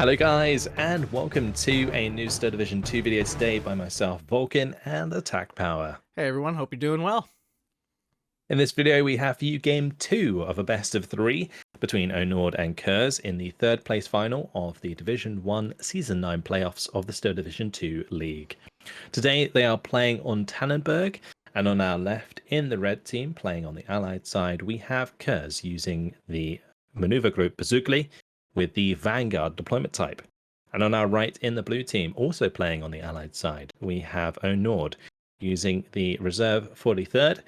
Hello guys, and welcome to a new Star Division 2 video today by myself, Vulcan, and Attack Power. Hey everyone, hope you're doing well. In this video we have for you game 2 of a best of 3 between Onord and Khers in the third place final of the Division 1 Season 9 playoffs of the Star Division 2 League. Today they are playing on Tannenburg, and on our left in the red team, playing on the allied side, we have Khers using the maneuver group Bezulgo with the Vanguard deployment type. And on our right in the blue team, also playing on the allied side, we have Onord using the reserve 43rd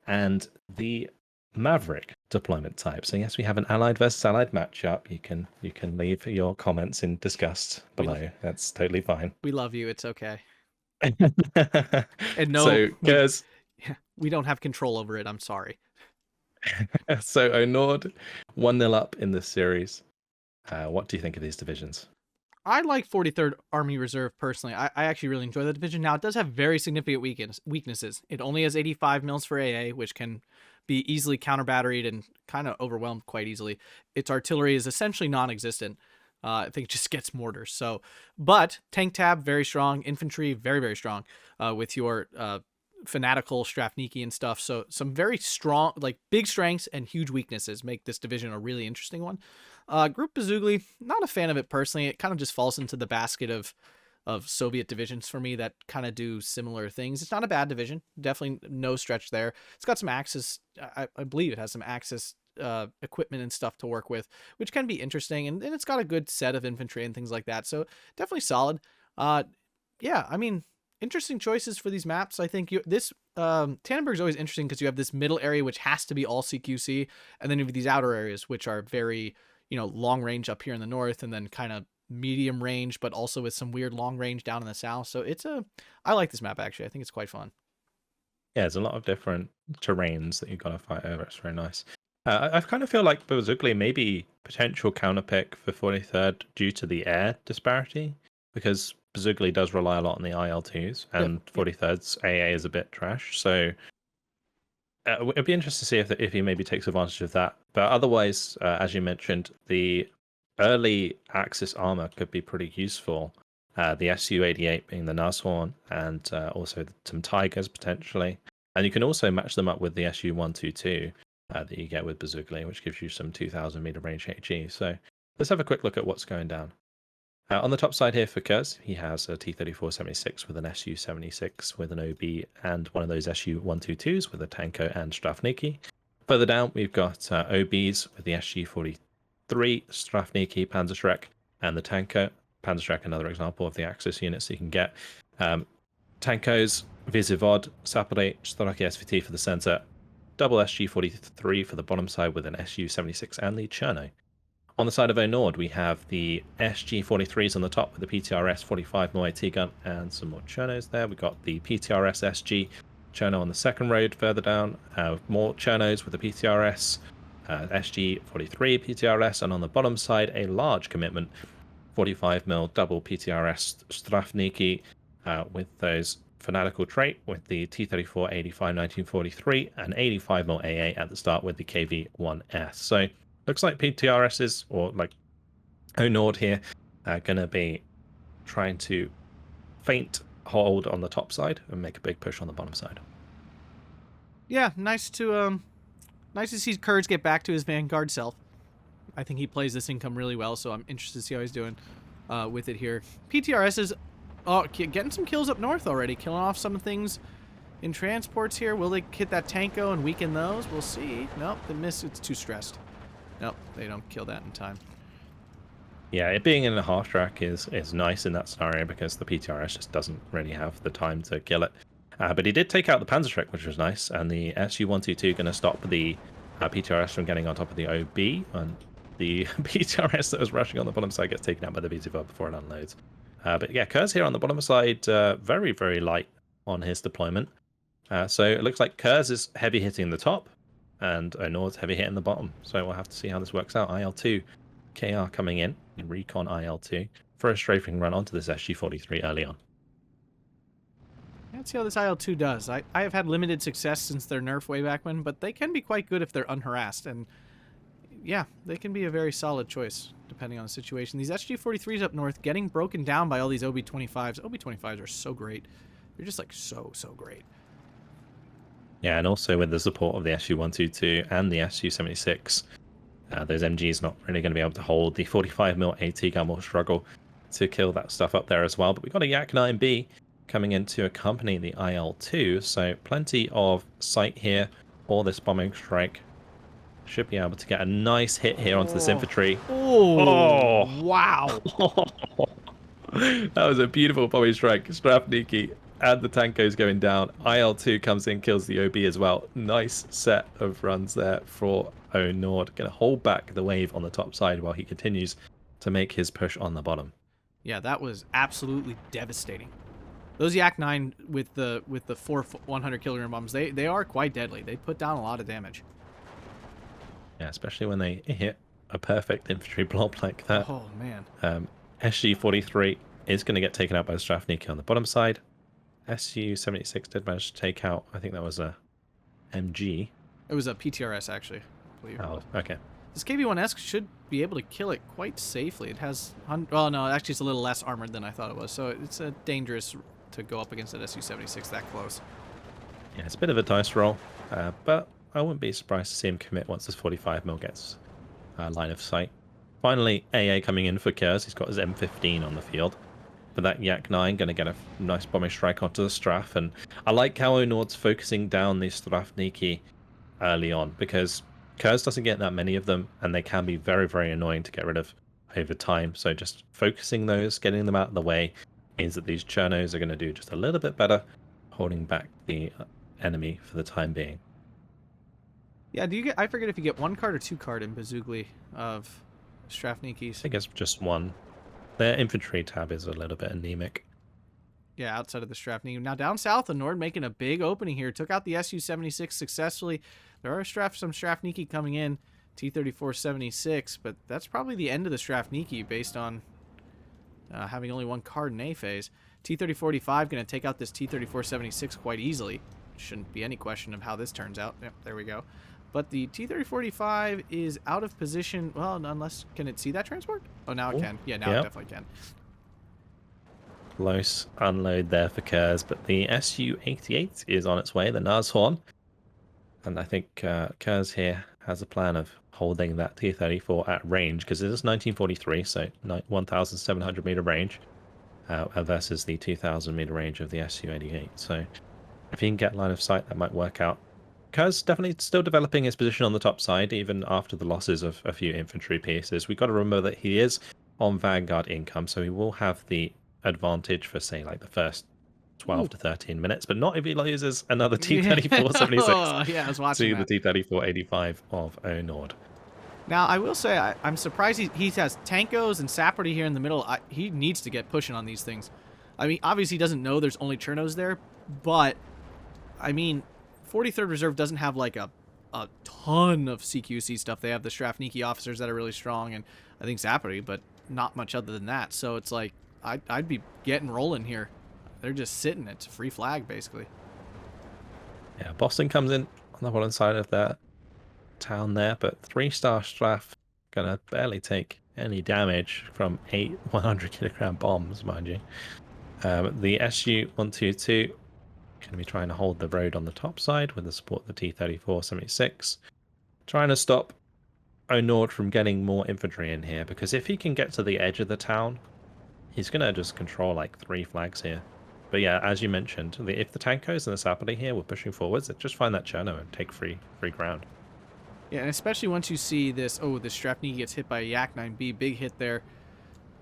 and the Maverick deployment type. So yes, we have an allied versus allied matchup. You can leave your comments in disgust below. That's totally fine. We love you. It's okay. And no, so Khers, we don't have control over it. I'm sorry. so Onord 1-0 up in this series. What do you think of these divisions? I like 43rd Army Reserve personally. I actually really enjoy the division. Now, it does have very significant weaknesses. It only has 85 mils for AA, which can be easily counter-batteried and kind of overwhelmed quite easily. Its artillery is essentially non-existent. I think it just gets mortars. So, but tank tab, very strong. Infantry, very, very strong with your fanatical Strafniki and stuff. So some very strong, like big strengths and huge weaknesses make this division a really interesting one. Group Bezulgo, not a fan of it personally. It kind of just falls into the basket of Soviet divisions for me that kind of do similar things. It's not a bad division. Definitely no stretch there. It's got some Axis. I believe it has some Axis equipment and stuff to work with, which can be interesting. And it's got a good set of infantry and things like that. So definitely solid. Yeah, I mean, interesting choices for these maps. I think this Tannenburg is always interesting because you have this middle area which has to be all CQC, and then you have these outer areas which are very, long range up here in the north, and then kind of medium range, but also with some weird long range down in the south. So I like this map actually. I think it's quite fun. Yeah, there's a lot of different terrains that you've got to fight over. It's very nice. I kind of feel like Bezulgo may be potential counterpick for 43rd due to the air disparity, because Bezulgo does rely a lot on the IL-2s, and 43rd's AA is a bit trash. So it'd be interesting to see if he maybe takes advantage of that. But otherwise, as you mentioned, the early Axis armor could be pretty useful. The Su-88 being the Nashorn, and also some Tigers potentially. And you can also match them up with the Su-122 that you get with Bezulgo, which gives you some 2,000 meter range HE. So let's have a quick look at what's going down. On the top side here for Khers, he has a T-34-76 with an Su-76 with an OB and one of those Su-122s with a Tanko and Strafniki. Further down, we've got OBs with the SG-43, Strafniki, Panzerschreck, and the Tanko. Panzerschreck, another example of the Axis units you can get. Tankos, Vizivod, Sapere, Storaki SVT for the center, double SG-43 for the bottom side with an Su-76 and the Cherno. On the side of Onord, we have the SG-43s on the top with the PTRS 45 AT gun and some more Chernos there. We've got the PTRS SG Cherno on the second road further down, more Chernos with the PTRS, SG-43 PTRS, and on the bottom side, a large commitment 45mm double PTRS Strafniki with those fanatical trait with the T-34 85 1943 and 85mm AA at the start with the KV-1S. So looks like PTRSs, or like Onord here, are going to be trying to feint hold on the top side and make a big push on the bottom side. Yeah, nice to see Khers get back to his Vanguard self. I think he plays this income really well, so I'm interested to see how he's doing with it here. PTRS is getting some kills up north already, killing off some things in transports here. Will they hit that Tanko and weaken those? We'll see. Nope, they miss. It's too stressed. Nope, they don't kill that in time. Yeah, it being in a half track is nice in that scenario because the PTRS just doesn't really have the time to kill it. But he did take out the Panzerschreck, which was nice, and the Su-122 going to stop the PTRS from getting on top of the OB, and the PTRS that was rushing on the bottom side gets taken out by the BZV before it unloads. But yeah, Khers here on the bottom side, very, very light on his deployment. So it looks like Khers is heavy hitting the top, and Onord's heavy hitting the bottom. So we'll have to see how this works out. IL-2 KR coming in recon IL-2 for a strafing run onto this SG-43 early on. Let's see how this IL-2 does. I have had limited success since their nerf way back when, but they can be quite good if they're unharassed. And yeah, they can be a very solid choice depending on the situation. These SG-43s up north getting broken down by all these OB-25s. OB-25s are so great. They're just like so great. Yeah, and also with the support of the SU-122 and the SU-76, those MGs not really going to be able to hold. The 45mm AT gun will struggle to kill that stuff up there as well. But we've got a Yak-9B coming in to accompany the IL-2, so plenty of sight here for this bombing strike. Should be able to get a nice hit here onto this infantry. Oh, wow. That was a beautiful bombing strike. Strafniki and the Tankos going down. IL-2 comes in, kills the OB as well. Nice set of runs there for Onord. Going to hold back the wave on the top side while he continues to make his push on the bottom. Yeah, that was absolutely devastating. Those Yak-9 with the 4 100 kilogram bombs, they are quite deadly. They put down a lot of damage. Yeah, especially when they hit a perfect infantry blob like that. Oh, man. SG-43 is going to get taken out by the Strafniki on the bottom side. SU-76 did manage to take out, I think that was a MG. It was a PTRS, actually. I believe. Oh, okay. This KV-1S should be able to kill it quite safely. It has... Well, no, actually it's a little less armored than I thought it was, so it's dangerous to go up against that SU-76 that close. Yeah, it's a bit of a dice roll, but I wouldn't be surprised to see him commit once this 45mm gets line of sight. Finally, AA coming in for Khers. He's got his M15 on the field. But that Yak-9 going to get a nice bombing strike onto the Straf. And I like how Onord's focusing down these Strafniki early on, because Khers doesn't get that many of them, and they can be very, very annoying to get rid of over time. So just focusing those, getting them out of the way, means that these Chernos are going to do just a little bit better, holding back the enemy for the time being. Yeah, do you get? I forget if you get 1 card or 2 card in Bezulgo of Strafnikis. I think it's just 1. Their infantry tab is a little bit anemic. Yeah, outside of the Strafniki. Now down south, Onord making a big opening here. Took out the SU-76 successfully. There are some Strafniki coming in, T-34-76, but that's probably the end of the Strafniki based on having only 1 card in A phase. T-3045 going to take out this T-34-76 quite easily. Shouldn't be any question of how this turns out. Yep, there we go. But the T-3045 is out of position. Well, unless... Can it see that transport? Oh, now it can. Yeah, now it definitely can. Close unload there for Khers, but the SU-88 is on its way, the Nashorn. And I think Khers here has a plan of holding that T-34 at range, because it is 1943, so 1,700 meter range versus the 2,000 meter range of the SU-88. So if he can get line of sight, that might work out. Khers definitely still developing his position on the top side, even after the losses of a few infantry pieces. We've got to remember that he is on Vanguard income, so he will have the advantage for, say, like the first 12 to 13 minutes, but not if he loses another T-34-76 yeah, I was watching to the T-34-85 of Onord. Now, I will say, I'm surprised he has Tankos and Saperty here in the middle. He needs to get pushing on these things. I mean, obviously he doesn't know there's only Chernos there, but, I mean... 43rd Reserve doesn't have like a ton of CQC stuff. They have the Strafniki officers that are really strong, and I think Zapory, but not much other than that. So it's like I'd be getting rolling here. They're just sitting. It's a free flag basically. Yeah, Boston comes in on the bottom side of that town there, but 3-star Straf gonna barely take any damage from 8 100 kilogram bombs, mind you. The SU-122 going to be trying to hold the road on the top side with the support of the T-34-76. Trying to stop Onord from getting more infantry in here, because if he can get to the edge of the town, he's going to just control like 3 flags here. But yeah, as you mentioned, if the Tankos and the Sapody here were pushing forwards, they'd just find that Cherno and take free ground. Yeah, and especially once you see this, this Strafniki gets hit by a Yak-9B, big hit there.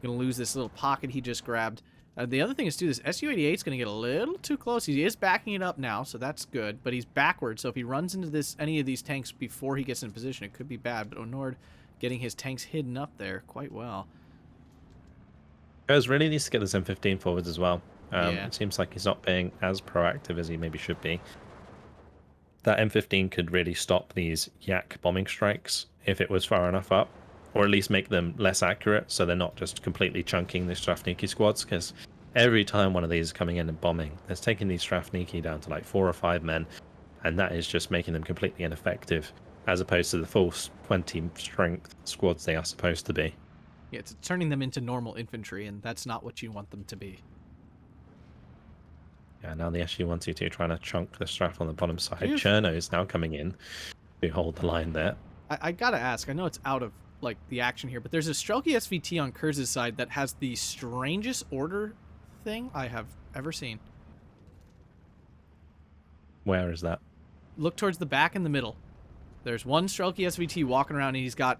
Going to lose this little pocket he just grabbed. The other thing is, too, this SU-88 is going to get a little too close. He is backing it up now, so that's good. But he's backwards, so if he runs into any of these tanks before he gets in position, it could be bad. But Onord getting his tanks hidden up there quite well. Khers really needs to get this M15 forwards as well. Yeah. It seems like he's not being as proactive as he maybe should be. That M15 could really stop these Yak bombing strikes if it was far enough up. Or at least make them less accurate, so they're not just completely chunking the Strafniki squads, because every time one of these is coming in and bombing, it's taking these Strafniki down to like 4 or 5 men, and that is just making them completely ineffective as opposed to the full 20 strength squads they are supposed to be. Yeah, it's turning them into normal infantry, and that's not what you want them to be. Yeah, now the SU-122 trying to chunk the strap on the bottom side. Phew. Cherno is now coming in to hold the line there. I gotta ask, I know it's out of like the action here, but there's a Strelky SVT on Khers' side that has the strangest order thing I have ever seen. Where is that? Look towards the back and the middle. There's one Strelky SVT walking around, and he's got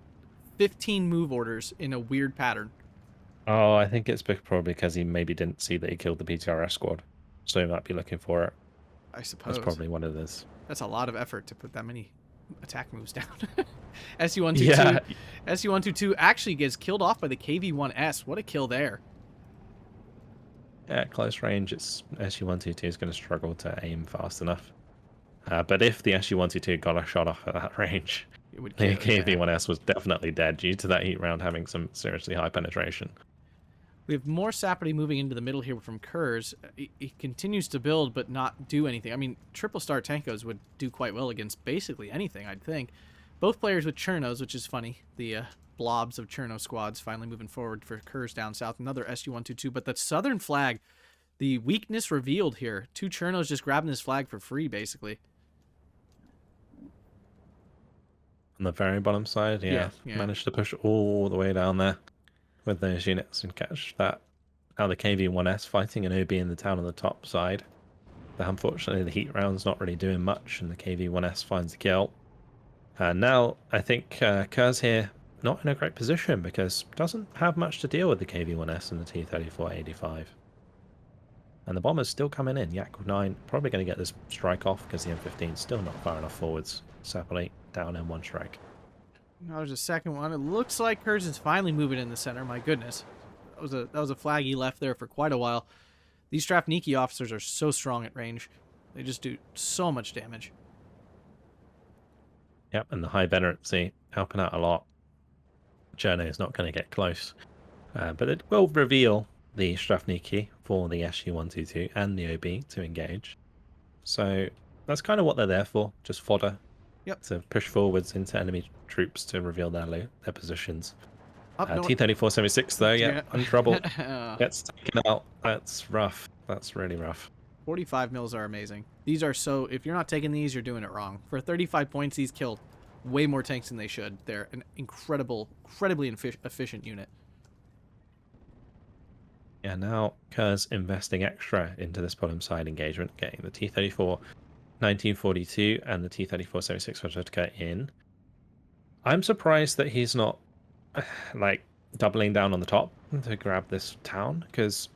15 move orders in a weird pattern. Oh, I think it's probably because he maybe didn't see that he killed the PTRS squad. So he might be looking for it. I suppose. That's probably what it is. That's a lot of effort to put that many attack moves down. SU-122 Yeah. SU-122 actually gets killed off by the KV-1S. What a kill there. Yeah, at close range, it's SU-122 is going to struggle to aim fast enough. But if the SU-122 got a shot off at that range, It would the kill. KV-1S was definitely dead due to that heat round having some seriously high penetration. We have more Sapperty moving into the middle here from Khers. He continues to build but not do anything. I mean, triple star Tankos would do quite well against basically anything, I'd think. Both players with Chernos, which is funny. The blobs of Cherno squads finally moving forward for Khers down south. Another SU-122, but the southern flag, the weakness revealed here. Two Chernos just grabbing this flag for free, basically. On the very bottom side, yeah. Managed to push all the way down there with those units and catch that. Now the KV-1S fighting an OB in the town on the top side. But unfortunately, the heat round's not really doing much, and the KV-1S finds the kill. Now, I think Khers here not in a great position because doesn't have much to deal with the KV-1S and the T-34-85. And the bombers still coming in. Yak with 9 probably going to get this strike off because the M15 is still not far enough forwards. Sapperty down in one strike. Now there's a second one. It looks like Khers is finally moving in the center. My goodness, that was a flag he left there for quite a while. These Strafniki officers are so strong at range. They just do so much damage. Yep, and the high veterancy helping out a lot. Cherno is not going to get close, but it will reveal the Strafniki for the SU-122 and the OB to engage. So that's kind of what they're there for, just fodder. Yep. To push forwards into enemy troops to reveal their positions. No, T-34-76 though, yeah, in trouble. Yeah. Gets taken out. That's rough. That's really rough. 45 mils are amazing. These are so, if you're not taking these, you're doing it wrong. For 35 points, these kill way more tanks than they should. They're an incredibly efficient unit. Yeah, now Khers investing extra into this bottom side engagement, getting the T-34 1942 and the T-34-76 Rototka in. I'm surprised that he's not like doubling down on the top to grab this town, because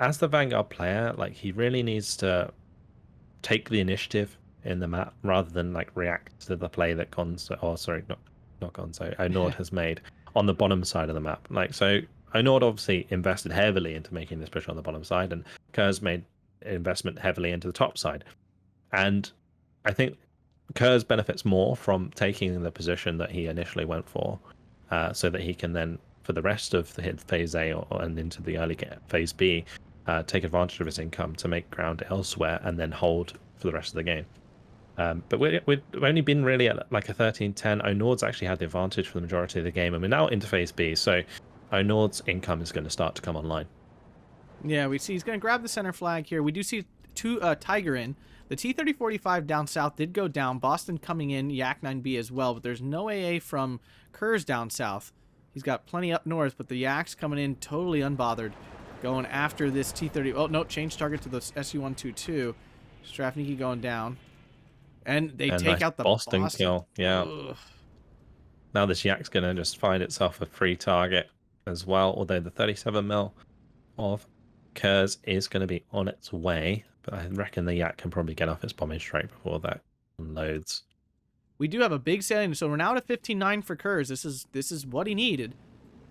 as the Vanguard player, like he really needs to take the initiative in the map rather than like react to the play that Onord has made on the bottom side of the map. Like, so Onord obviously invested heavily into making this push on the bottom side, and Khers made investment heavily into the top side. And I think Khers benefits more from taking the position that he initially went for, so that he can then, for the rest of the phase A and into the early phase B, take advantage of his income to make ground elsewhere and then hold for the rest of the game. But we've only been really at like a 13-10. Onord's actually had the advantage for the majority of the game, and we're now into phase B, so Onord's income is going to start to come online. Yeah, we see he's going to grab the center flag here. We do see two Tiger in. The T-3045 down south did go down. Boston coming in, Yak 9B as well, but there's no AA from Khers down south. He's got plenty up north, but the Yak's coming in totally unbothered, going after this T-30. Oh, no, change target to the SU-122. Strafniki going down. And they take nice out the Boston kill. Yeah. Ugh. Now this Yak's going to just find itself a free target as well, although the 37 mil of Khers is going to be on its way. But I reckon the Yak can probably get off its bombing straight before that unloads. We do have a big sailing, so we're now at 15-9 for Khers. This is what he needed.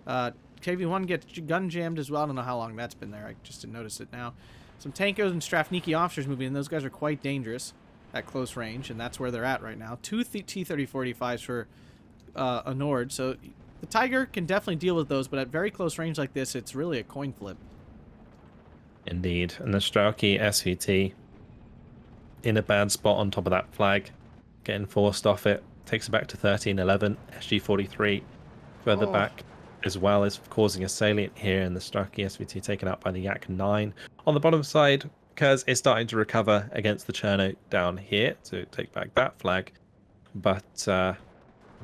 KV-1 gets gun jammed as well. I don't know how long that's been there. I just didn't notice it now. Some Tankos and Strafniki officers moving in. Those guys are quite dangerous at close range, and that's where they're at right now. Two T-3045s for Onord. So the Tiger can definitely deal with those, but at very close range like this, it's really a coin flip. Indeed. And the Strelky SVT in a bad spot on top of that flag, getting forced off it. takes it back to 13-11. SG43 further back, as well as causing a salient here in the Starkey SVT taken out by the Yak 9. On the bottom side, Khers is starting to recover against the Cherno down here to take back that flag. But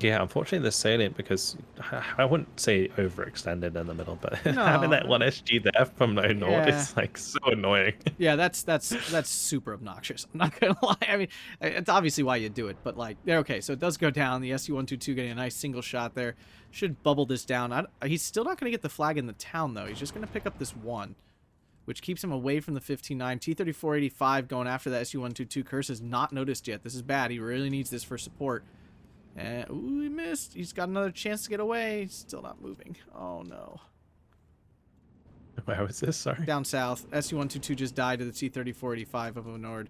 yeah, unfortunately, the salient, because I wouldn't say overextended in the middle, but having that one SG there from Onord is like so annoying. Yeah, that's super obnoxious. I'm not gonna lie. I mean, it's obviously why you do it, but like, okay, so it does go down. The SU-122 getting a nice single shot there. Should bubble this down. He's still not gonna get the flag in the town though. He's just gonna pick up this one, which keeps him away from the 15-9. T-3485 going after the SU-122. Khers has not noticed yet. This is bad. He really needs this for support. And, ooh, he missed. He's got another chance to get away. He's still not moving. Oh, no. Where was this? Sorry. Down south. SU-122 just died to the T-3485 of Onord.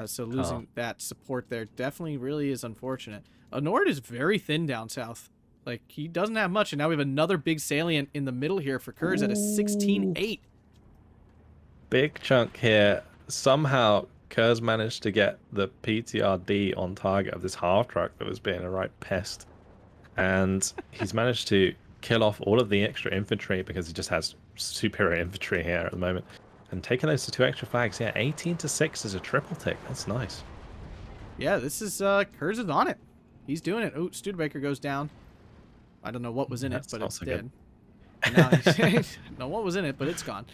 So losing that support there definitely really is unfortunate. Onord is very thin down south. Like, he doesn't have much. And now we have another big salient in the middle here for Khers at a 16-8. Big chunk here. Somehow Khers managed to get the PTRD on target of this half truck that was being a right pest. And he's managed to kill off all of the extra infantry because he just has superior infantry here at the moment. And taking those to 2 extra flags, yeah, 18-6 is a triple tick. That's nice. Yeah, this is Khers is on it. He's doing it. Oh, Studebaker goes down. I don't know what was in it, but it's dead. No, what was in it, but it's gone.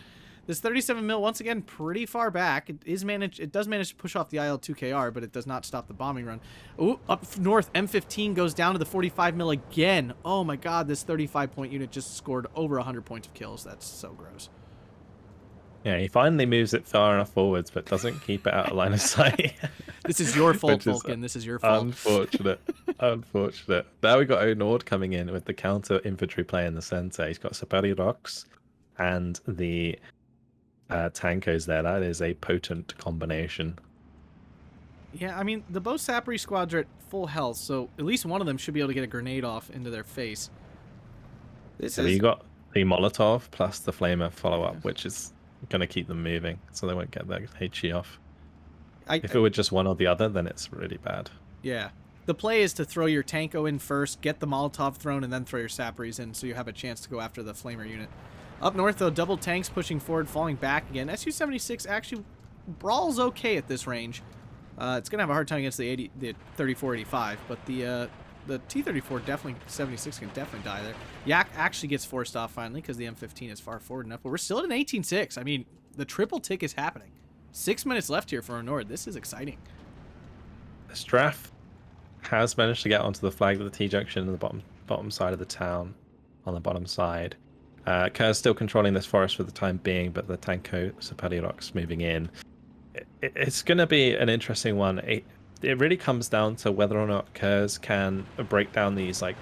This 37 mil once again pretty far back. It does manage to push off the IL-2KR, but it does not stop the bombing run. Ooh, up north, M15 goes down to the 45 mil again. Oh my god, this 35-point unit just scored over 100 points of kills. That's so gross. Yeah, he finally moves it far enough forwards, but doesn't keep it out of line of sight. This is your fault, Vulcan. This is your fault. Unfortunate. Unfortunate. Now we got Onord coming in with the counter infantry play in the center. He's got Sapari Rocks and the Tankos there. That is a potent combination. Yeah, I mean, the both Sapri squads are at full health, so at least one of them should be able to get a grenade off into their face. You got the Molotov plus the Flamer follow-up, which is going to keep them moving, so they won't get their HE off. If it were just one or the other, then it's really bad. Yeah. The play is to throw your Tanko in first, get the Molotov thrown, and then throw your Sapris in so you have a chance to go after the Flamer unit. Up north, though, double tanks pushing forward, falling back again. SU-76 actually brawls okay at this range. It's going to have a hard time against the 3485, but the T-34 definitely, 76 can definitely die there. Yak actually gets forced off finally because the M15 is far forward enough, but we're still at an 18-6. I mean, the triple tick is happening. 6 minutes left here for Onord. This is exciting. Straff has managed to get onto the flag of the T-junction in the bottom side of the town, on the bottom side. Khers still controlling this forest for the time being, but the Tanko Sapari Rocks moving in. It's going to be an interesting one. It really comes down to whether or not Khers can break down these like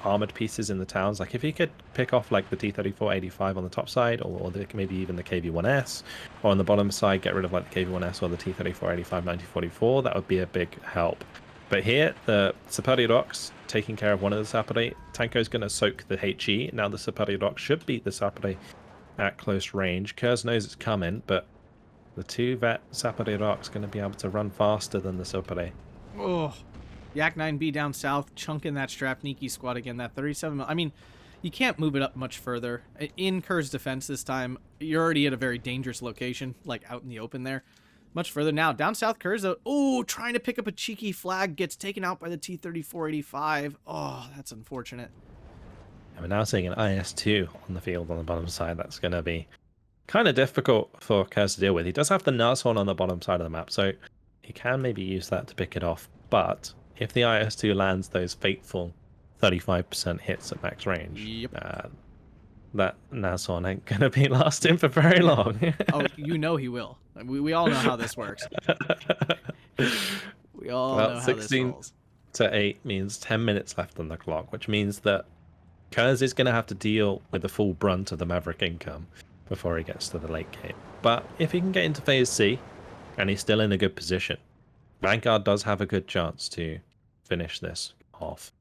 armored pieces in the towns. Like if he could pick off like the T-34-85 on the top side, or maybe even the KV-1S, or on the bottom side get rid of like the KV-1S or the T-34-85-9044, that would be a big help. But here, the Sapari Rocks taking care of one of the Sapari. Tanko's going to soak the HE. Now the Sapari Rocks should beat the Sapari at close range. Khers knows it's coming, but the 2-vet Sapari Rocks going to be able to run faster than the Sapari. Oh, Yak 9B down south, chunking that Strapniki squad again. That 37. I mean, you can't move it up much further. In Khers' defense this time, you're already at a very dangerous location, like out in the open there. Much further now. Down south, Khers, though, oh, trying to pick up a cheeky flag, gets taken out by the T-34-85. Oh, that's unfortunate. And we're now seeing an IS-2 on the field on the bottom side. That's going to be kind of difficult for Khers to deal with. He does have the Nashorn on the bottom side of the map, so he can maybe use that to pick it off. But if the IS-2 lands those fateful 35% hits at max range, that Nashorn ain't going to be lasting for very long. Oh, you know he will. We all know how this works. We all know how this rolls. 16-8 means 10 minutes left on the clock, which means that Khers is going to have to deal with the full brunt of the Maverick income before he gets to the late game. But if he can get into Phase C, and he's still in a good position, Vanguard does have a good chance to finish this off.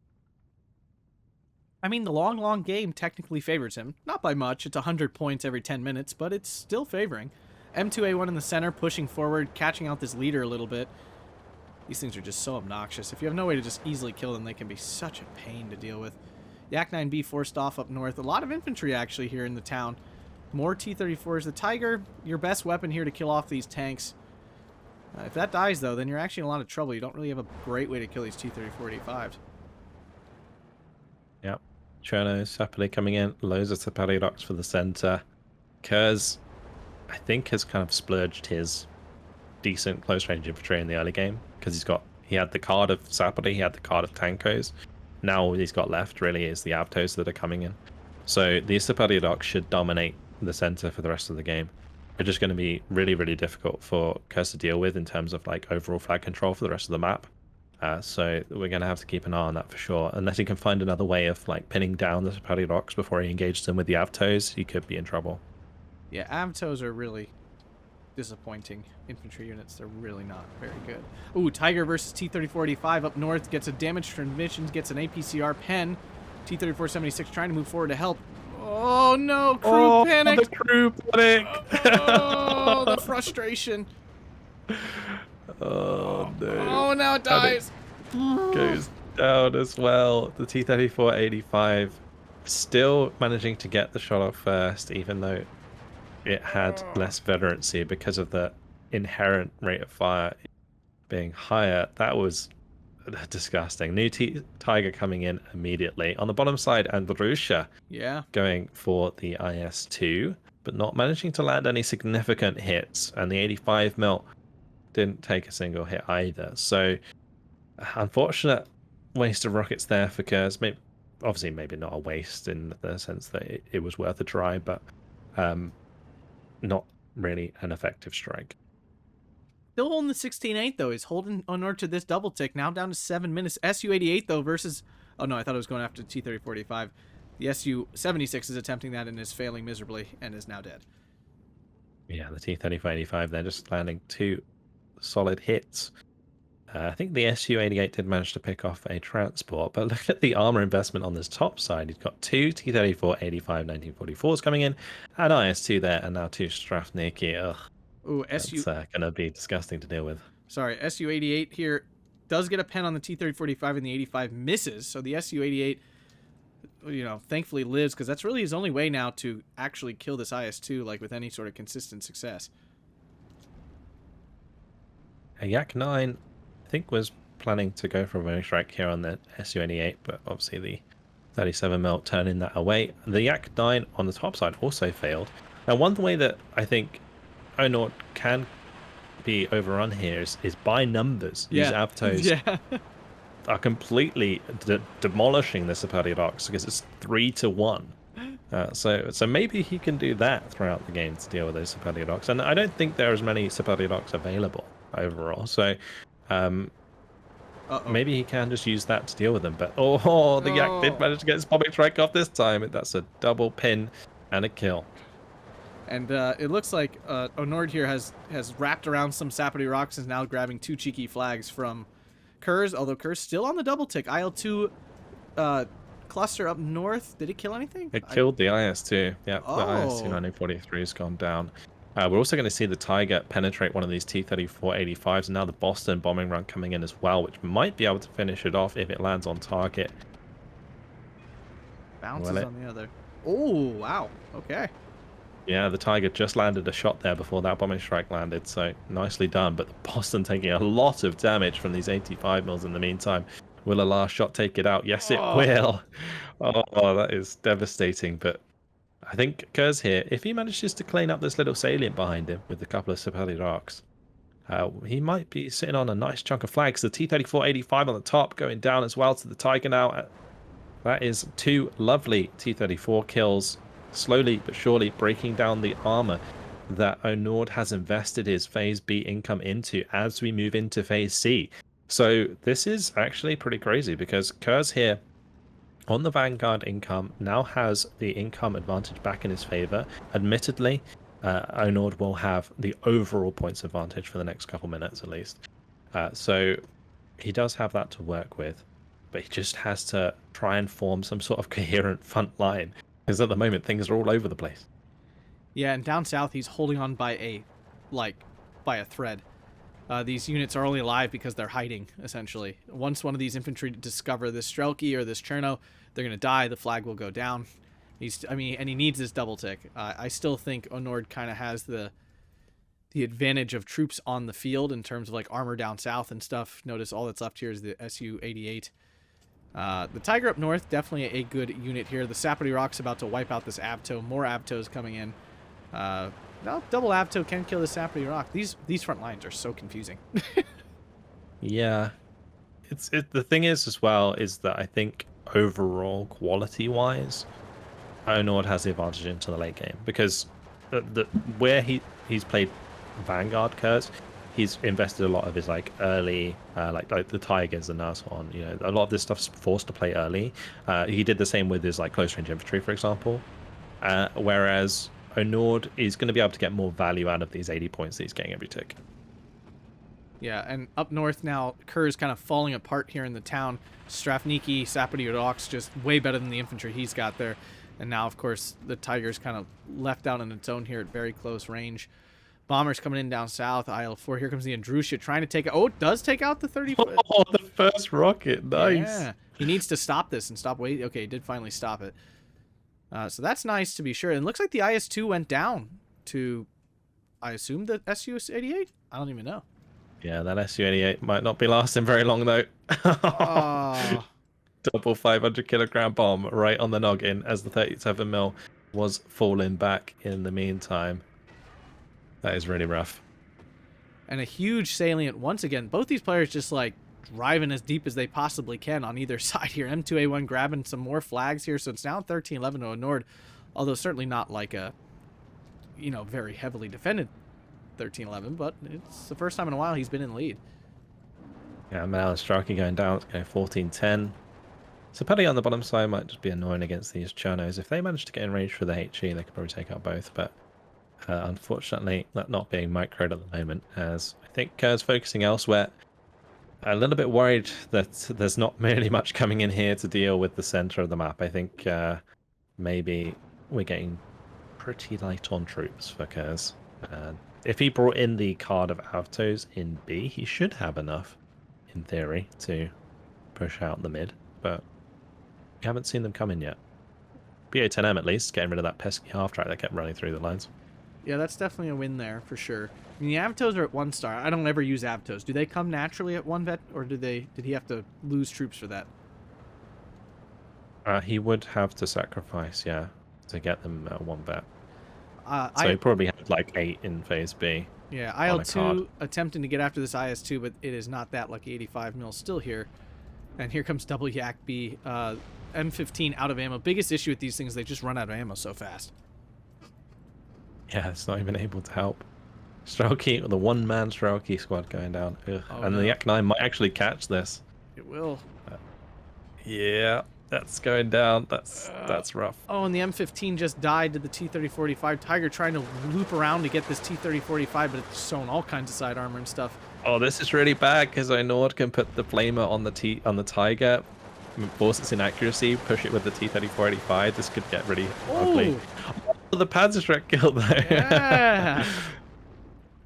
I mean, the long game technically favors him. Not by much. It's 100 points every 10 minutes, but it's still favoring. M2A1 in the center, pushing forward, catching out this leader a little bit. These things are just so obnoxious. If you have no way to just easily kill them, they can be such a pain to deal with. Yak 9B forced off up north. A lot of infantry actually here in the town. More T-34s. The Tiger, your best weapon here to kill off these tanks. If that dies, though, then you're actually in a lot of trouble. You don't really have a great way to kill these T-34-85s. Yep. Cherno's happily coming in. Loads of Saparidocs for the center. Khers, I think, has kind of splurged his decent close range infantry in the early game because he had the card of Sapari, he had the card of Tankos. Now all he's got left really is the Avtos that are coming in. So these Saparidocs should dominate the center for the rest of the game. They're just going to be really, really difficult for Khers to deal with in terms of like overall flag control for the rest of the map. So we're going to have to keep an eye on that for sure. Unless he can find another way of like pinning down the Saparidocs before he engages them with the Avtos, he could be in trouble. Yeah, Avtos are really disappointing infantry units. They're really not very good. Ooh, Tiger versus T-34-85 up north. Gets a damaged transmission, gets an APCR pen. T-34-76 trying to move forward to help. Oh no, crew panic! The crew panic! Oh, the frustration. Oh no. Oh, now it dies. Goes down as well. The T-34-85 still managing to get the shot off first, even though it had less veterancy because of the inherent rate of fire being higher. That was disgusting. New Tiger coming in immediately. On the bottom side, Andrusha going for the IS-2, but not managing to land any significant hits. And the 85mm didn't take a single hit either. So, unfortunate waste of rockets there for Khers. Obviously, maybe not a waste in the sense that it was worth a try, but not really an effective strike. Still holding the 16-8, though. He's holding Onord to this double tick. Now down to 7 minutes. Su-88, though, versus... Oh, no, I thought it was going after T-34-85. The Su-76 is attempting that and is failing miserably and is now dead. Yeah, the T-34-85, they're just landing 2 solid hits. I think the Su-88 did manage to pick off a transport, but look at the armor investment on this top side. He's got 2 T-34-85 1944s coming in, an IS-2 there, and now 2 Strafniki. Ugh. Ooh, That's going to be disgusting to deal with. Sorry, Su-88 here does get a pen on the T-34-85 and the 85 misses, so the Su-88, you know, thankfully lives, because that's really his only way now to actually kill this IS-2, like, with any sort of consistent success. A Yak 9, I think, was planning to go for a running strike here on the Su-88, but obviously the 37mm turning that away. The Yak 9 on the top side also failed. Now, one way that I think Onord can be overrun here is by numbers. These Avtos are completely demolishing the Saparidocs because it's 3-1. So maybe he can do that throughout the game to deal with those Saparidocs. And I don't think there are as many Saparidocs available overall. So maybe he can just use that to deal with them. But the Yak did manage to get his bombing strike off this time. That's a double pin and a kill. And it looks like Onord here has wrapped around some Saparidocs and is now grabbing 2 cheeky flags from Khers, although Khers still on the double tick. IL-2 cluster up north. Did it kill anything? It killed the IS-2. Yeah, the IS-2 1943 has gone down. We're also going to see the Tiger penetrate one of these T-34-85s, and now the Boston bombing run coming in as well, which might be able to finish it off if it lands on target. Bounces on the other. Oh, wow. Okay. Yeah, the Tiger just landed a shot there before that bombing strike landed, so nicely done. But the Boston taking a lot of damage from these 85mm in the meantime. Will a last shot take it out? Yes, it will. Oh, that is devastating. But I think Khers here, if he manages to clean up this little salient behind him with a couple of Saparidocs, he might be sitting on a nice chunk of flags. The T-34-85 on the top going down as well to the Tiger now. That is 2 lovely T-34 kills. Slowly but surely breaking down the armor that Onord has invested his Phase B income into as we move into Phase C. So this is actually pretty crazy because Khers here on the Vanguard income now has the income advantage back in his favor. Admittedly, Onord will have the overall points advantage for the next couple minutes at least. So he does have that to work with, but he just has to try and form some sort of coherent front line. Because at the moment, things are all over the place. Yeah, and down south, he's holding on by a thread. These units are only alive because they're hiding, essentially. Once one of these infantry discover this Strelki or this Cherno, they're going to die. The flag will go down. And he needs this double tick. I still think Onord kind of has the advantage of troops on the field in terms of like armor down south and stuff. Notice all that's left here is the Su-88. The Tiger up north, definitely a good unit here. The Sapody Rock's about to wipe out this Avto. More Avtos coming in. No, double Avto can kill the Sapody Rock. These front lines are so confusing. Yeah. The thing is as well is that I think overall quality-wise, Onord has the advantage into the late game because where he's played Vanguard Khers, he's invested a lot of his like early like the Tigers and so on. You know, a lot of this stuff's forced to play early. He did the same with his like close range infantry, for example. Whereas Onord is going to be able to get more value out of these 80 points that he's getting every tick. Yeah, and up north now, Khers kind of falling apart here in the town. Strafniki, Sapody Rocks just way better than the infantry he's got there. And now, of course, the Tiger's kind of left out on its own here at very close range. Bombers coming in down south, IL-4. Here comes the Andrusha trying to take out... Oh, it does take out the 30... Oh, the first rocket. Nice. Yeah. He needs to stop this and stop waiting. Okay, he did finally stop it. So that's nice to be sure. And it looks like the IS-2 went down to, I assume, the Su-88? I don't even know. Yeah, that Su-88 might not be lasting very long, though. Oh. Double 500 kilogram bomb right on the noggin as the 37mm was falling back in the meantime. That is really rough. And a huge salient once again. Both these players just like driving as deep as they possibly can on either side here. M2A1 grabbing some more flags here, so it's now 13-11 to Onord, although certainly not like a, you know, very heavily defended 13-11, but it's the first time in a while he's been in the lead. Yeah, Mal and Strelki going down. It's going 14-10. So Paddy on the bottom side might just be annoying against these Chernos. If they manage to get in range for the HE, they could probably take out both, but unfortunately, that not being microed at the moment, as I think Khers focusing elsewhere. A little bit worried that there's not really much coming in here to deal with the center of the map. I think maybe we're getting pretty light on troops for Khers. If he brought in the card of Avtos in B, he should have enough, in theory, to push out the mid, but we haven't seen them come in yet. BA10M at least, getting rid of that pesky half-track that kept running through the lines. Yeah, that's definitely a win there, for sure. I mean, the Avtos are at 1 star. I don't ever use Avtos. Do they come naturally at 1 vet, or did he have to lose troops for that? He would have to sacrifice, yeah, to get them at 1 vet. So he probably had like 8 in phase B. Yeah, IL-2 attempting to get after this IS-2, but it is not that lucky. 85 mil still here. And here comes double Yak B. M15 out of ammo. Biggest issue with these things, they just run out of ammo so fast. Yeah, it's not even able to help. Strelki, the one-man Strelki squad going down. Oh, and no. The Yak 9 might actually catch this. It will. Yeah, that's going down. That's rough. Oh, and the M15 just died to the T-3045. Tiger trying to loop around to get this T-3045, but it's showing all kinds of side armor and stuff. Oh, this is really bad because Onord can put the flamer on the Tiger, force its inaccuracy, push it with the T-3485. This could get really ugly. Oh, the Panzerschreck killed there. Yeah.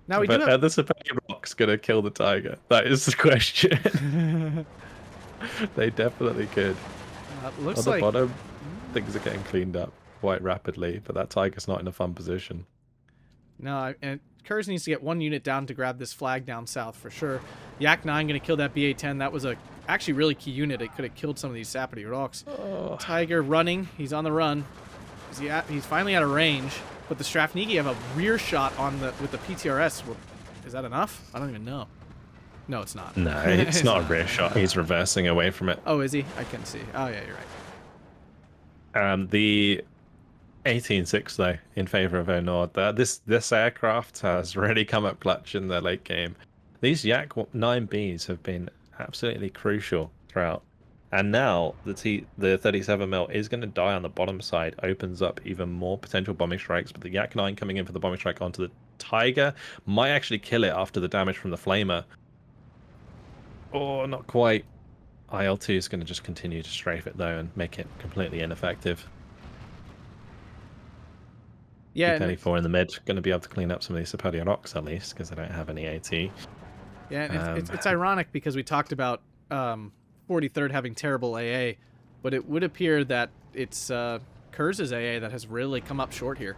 Now we but the Sapody Rock's gonna kill the Tiger. That is the question. They definitely could. Looks on the like bottom, things are getting cleaned up quite rapidly, but that Tiger's not in a fun position. No, and Khers needs to get 1 unit down to grab this flag down south for sure. Yak 9 going to kill that BA-10. That was a actually really key unit. It could have killed some of these Sapody Rocks. Oh. Tiger running. He's on the run. He's finally out of range. But the Strafniki have a rear shot on with the PTRS. Is that enough? I don't even know. No, it's not. No, it's not a rear shot. He's reversing away from it. Oh, is he? I can see. Oh, yeah, you're right. The 18-6 though in favor of Onord. This aircraft has really come up clutch in the late game. These Yak 9Bs have been absolutely crucial throughout, and now the 37mm is going to die on the bottom side, opens up even more potential bombing strikes. But the Yak 9 coming in for the bombing strike onto the Tiger might actually kill it after the damage from the flamer. Oh, not quite. IL-2 is going to just continue to strafe it though and make it completely ineffective. Yeah, T-34 in the mid, going to be able to clean up some of these Sapody Rocks at least, because they don't have any AT. Yeah, and Um, it's ironic because we talked about 43rd having terrible AA, but it would appear that it's Khers' AA that has really come up short here.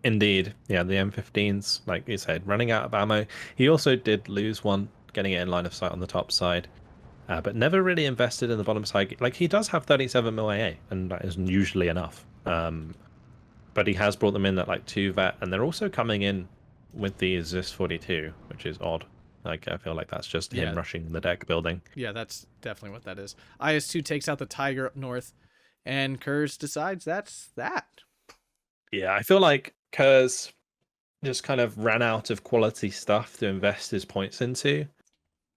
Indeed, yeah, the M15s, like you said, running out of ammo. He also did lose one, getting it in line of sight on the top side, but never really invested in the bottom side. Like he does have 37 mil AA, and that is usually enough. But he has brought them in at like 2 vet, and they're also coming in with the ZIS 42, which is odd. Like I feel like that's just him Yeah, rushing the deck building. yeah, that's definitely what that is. IS-2 takes out the Tiger up north, and Khers decides that's that. Yeah, I feel like Kurz just kind of ran out of quality stuff to invest his points into,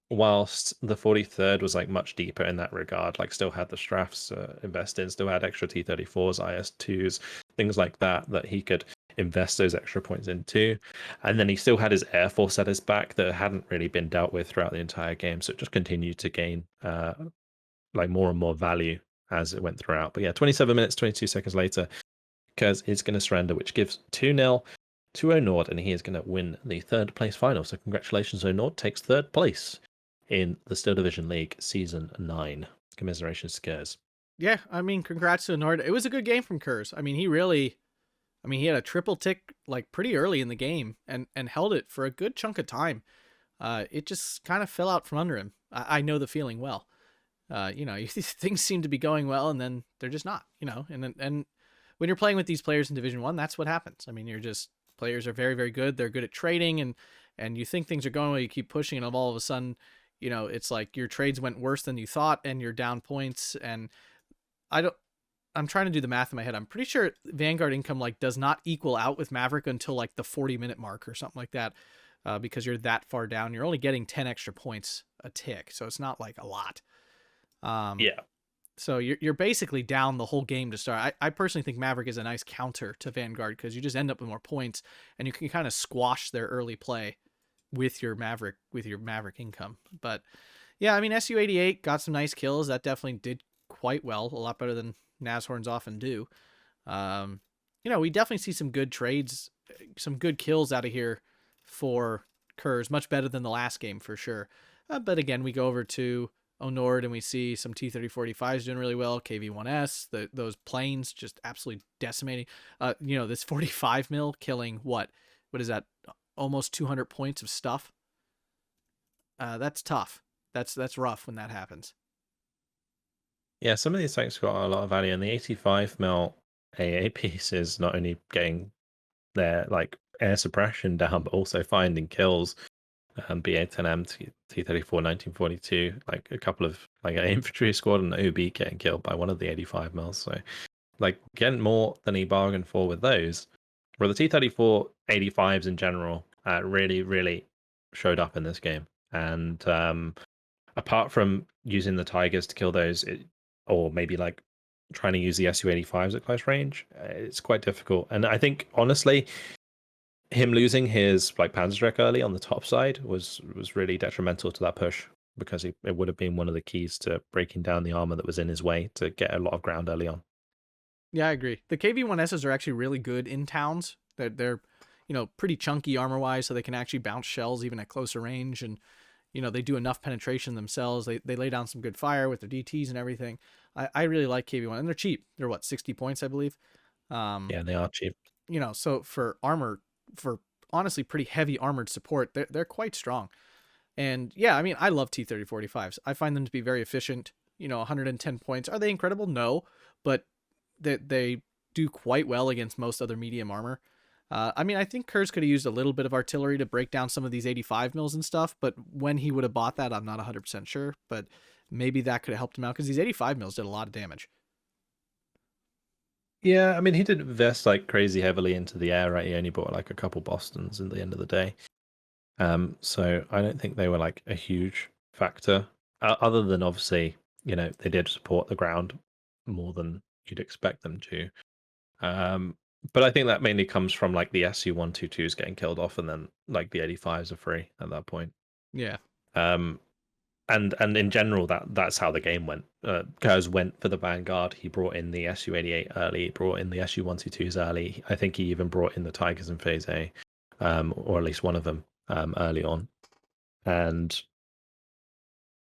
whilst the 43rd was like much deeper in that regard. Like still had the Strafs invest in, still had extra T34s, IS2s, things like that he could invest those extra points into. And then he still had his Air Force at his back that hadn't really been dealt with throughout the entire game, so it just continued to gain like more and more value as it went throughout. But yeah, 27 minutes 22 seconds later, Kers is going to surrender, which gives 2-0 to Onord, and he is going to win the third place final. So congratulations, Onord takes third place in the Steel Division League Season 9. Commiserations, Kers. Yeah, I mean, congrats to Onord. It was a good game from Khers. I mean, he had a triple tick like pretty early in the game and held it for a good chunk of time. It just kind of fell out from under him. I know the feeling well. Things seem to be going well, and then they're just not. And when you're playing with these players in Division 1, that's what happens. I mean, players are very, very good. They're good at trading, and you think things are going well, you keep pushing, and all of a sudden, it's like your trades went worse than you thought, and you're down points. And I'm trying to do the math in my head. I'm pretty sure Vanguard income like does not equal out with Maverick until like the 40-minute mark or something like that, because you're that far down. You're only getting 10 extra points a tick, so it's not like a lot. Yeah. So you're basically down the whole game to start. I personally think Maverick is a nice counter to Vanguard because you just end up with more points and you can kind of squash their early play with your Maverick income. But yeah, I mean SU-88 got some nice kills. That definitely did quite well, a lot better than Nashorns often do. We definitely see some good trades, some good kills out of here for Khers, much better than the last game for sure. But again, we go over to Onord and we see some T-3045s doing really well, KV-1S, those planes just absolutely decimating. This 45 mil killing what is that? Almost 200 points of stuff. That's tough. That's rough when that happens. Yeah, some of these tanks got a lot of value, and the 85 mil AA piece is not only getting their like air suppression down, but also finding kills. BA-10M, T-34, 1942, like a couple of like an infantry squad and an OB getting killed by one of the 85 mils. So like getting more than he bargained for with those. Where the T-34 85s in general really, really showed up in this game. And apart from using the Tigers to kill those, or maybe like trying to use the Su-85s at close range, it's quite difficult. And I think honestly, him losing his like Panzerstreck early on the top side was really detrimental to that push, because it would have been one of the keys to breaking down the armor that was in his way to get a lot of ground early on. Yeah, I agree. The KV-1Ss are actually really good in towns. They're pretty chunky armor wise, so they can actually bounce shells even at closer range, and they do enough penetration themselves. They lay down some good fire with their DTs and everything. I really like KV-1, and they're cheap. They're what, 60 points, I believe. Yeah, they are cheap. So for armor, for honestly pretty heavy armored support, they're quite strong. And yeah, I mean, I love T-3045s. I find them to be very efficient. 110 points. Are they incredible? No, but they do quite well against most other medium armor. I mean, I think Khers could have used a little bit of artillery to break down some of these 85 mils and stuff, but when he would have bought that, I'm not 100% sure, but maybe that could have helped him out because these 85 mils did a lot of damage. Yeah, I mean, he didn't invest like crazy heavily into the air, right? He only bought like a couple Bostons at the end of the day. So I don't think they were like a huge factor, other than obviously, they did support the ground more than you'd expect them to. But I think that mainly comes from like the SU-122s getting killed off, and then like the 85s are free at that point. Yeah. And in general, that's how the game went. Kers went for the Vanguard. He brought in the Su-88 early, brought in the Su-122s early. I think he even brought in the Tigers in Phase A, or at least one of them early on. and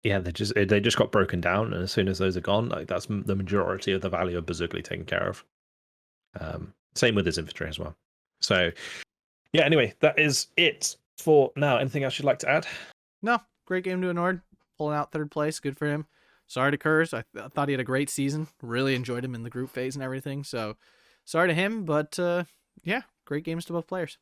yeah, they just got broken down, and as soon as those are gone, like that's the majority of the value of Bezulgo taken care of. Same with his infantry as well. So yeah, anyway, that is it for now. Anything else you'd like to add? No, great game to Onord, pulling out 3rd place. Good for him. Sorry to Khers. I thought he had a great season. Really enjoyed him in the group phase and everything. So sorry to him, but yeah, great games to both players.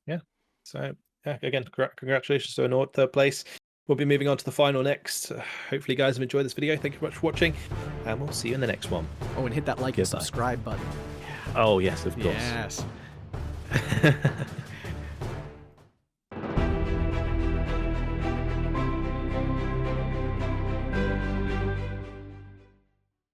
Yeah. So yeah, again, congratulations to Onord, 3rd place. We'll be moving on to the final next. Hopefully, you guys have enjoyed this video. Thank you very much for watching, and we'll see you in the next one. Oh, and hit that like and subscribe button. Oh yes, of course. Yes.